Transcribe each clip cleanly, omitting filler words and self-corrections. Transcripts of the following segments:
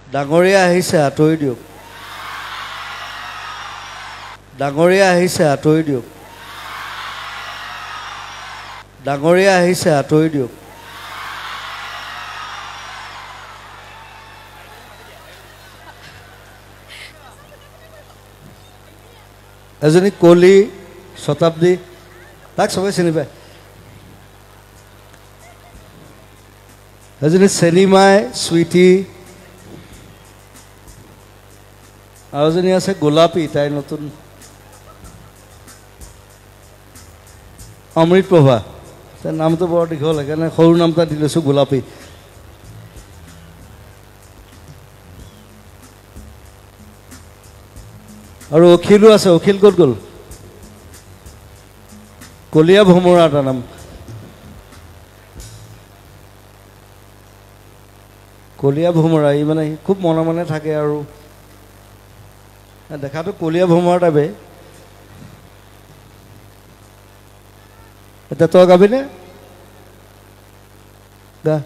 ডাঙৰীয়া আহিছে আঁতৰি দিয়ক ডাঙৰীয়া আহিছে আঁতৰি দিয়ক ডাঙৰীয়া আহিছে আঁতৰি দিয়ক এজনী কলি শতাব্দী তাক সবাই চিনি পায় এজনী চেনিমাই সুইটি আৰু এজনী আছে গোলাপী তাই নতুন অমৃত প্ৰভা তাৰ নামটো বৰ দীঘল সেইকাৰণে সৰু নাম এটা দি লৈছোঁ গোলাপী আৰু অখিলো আছে অখিল ক'ত গ'ল কলিয়া ভোমৰা তাৰ নাম কলিয়া ভোমৰা ই মানে খুব মনে মনে থাকে আৰু দেখাটো কলিয়া ভোমৰা টাইপে এতিয়া তই গাবিনে গা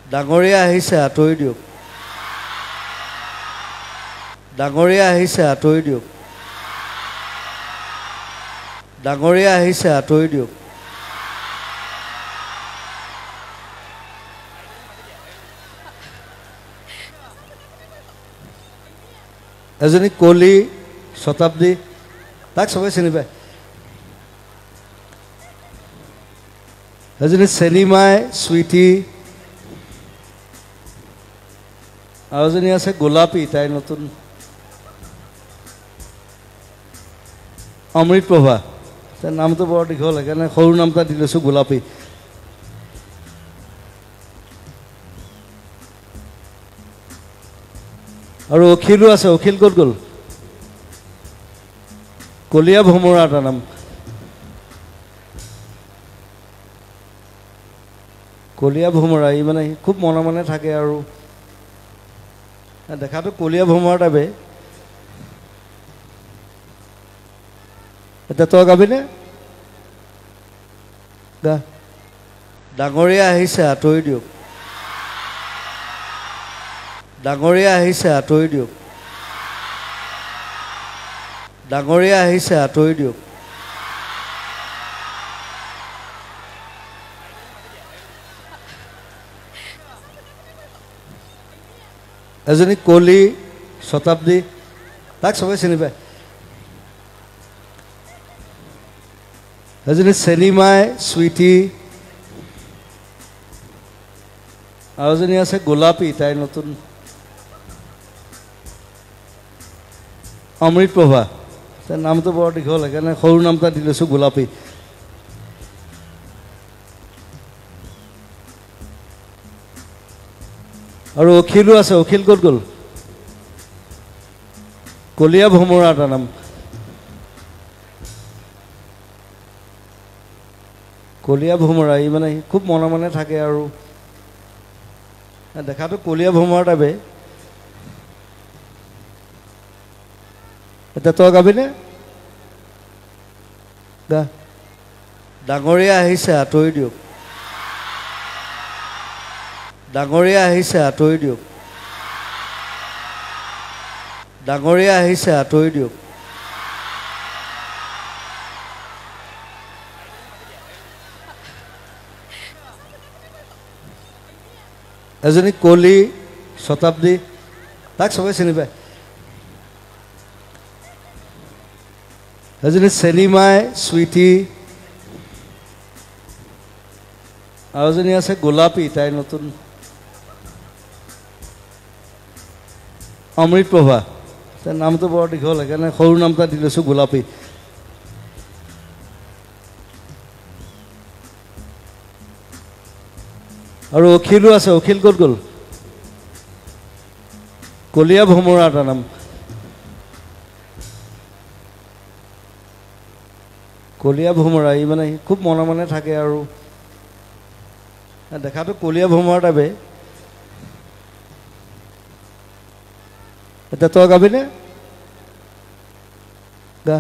ডাঙৰীয়া আহিছে আঁতৰি দিয়ক ডাঙৰীয়া আহিছে আঁতৰি দিয়ক ডাঙৰীয়া আহিছে আঁতৰি দিয়ক এজনী কলি শতাব্দী তাক সবাই চিনি পায় এজনী চেনিমাই সুইটি আৰু এজনী আছে গোলাপী তাই নতুন অমৃত প্ৰভা তাৰ নামটো বৰ দীঘল সেইকাৰণে সৰু নাম এটা দি লৈছোঁ গোলাপী আৰু অখিলো আছে অখিল ক'ত গ'ল কলিয়া ভোমৰা তাৰ নাম কলিয়া ভোমৰা ই মানে খুব মনে মনে থাকে আৰু দেখাটো কলিয়া ভোমৰা টাইপে এতিয়া তই গাবিনে গা ডাঙৰীয়া আহিছে আঁতৰি দিয়ক ডাঙৰীয়া আহিছে আঁতৰি দিয়ক ডাঙৰীয়া আহিছে আঁতৰি দিয়ক এজনী কলি শতাব্দী তাক সবাই চিনি পায় এজনী চেনিমাই সুইটি আৰু এজনী আছে গোলাপী তাই নতুন অমৃত প্ৰভা তাৰ নামটো বৰ দীঘল সেইকাৰণে সৰু নাম এটা দি লৈছোঁ গোলাপী আৰু অখিলো আছে অখিল ক'ত গ'ল কলিয়া ভোমৰা তাৰ নাম কলিয়া ভোমৰা ই মানে খুব মনে মনে থাকে আৰু দেখাটো কলিয়া ভোমৰা টাইপে এতিয়া তই গাবিনে গা ডাঙৰীয়া আহিছে আঁতৰি দিয়ক ডাঙৰীয়া আহিছে আঁতৰি দিয়ক ডাঙৰীয়া আহিছে আঁতৰি দিয়ক এজনী কলি শতাব্দী তাক সবাই চিনি পায় এজনী চেনিমাই সুইটি আৰু এজনী আছে গোলাপী তাই নতুন অমৃত প্ৰভা তাৰ নামটো বৰ দীঘল সেইকাৰণে সৰু নাম এটা দি লৈছোঁ গোলাপী আৰু অখিলো আছে অখিল ক'ত গ'ল কলিয়া ভোমৰা তাৰ নাম কলিয়া ভোমৰা ই মানে খুব মনে মনে থাকে আৰু দেখাটো কলিয়া ভোমৰা টাইপে এতিয়া তই গাবিনে গা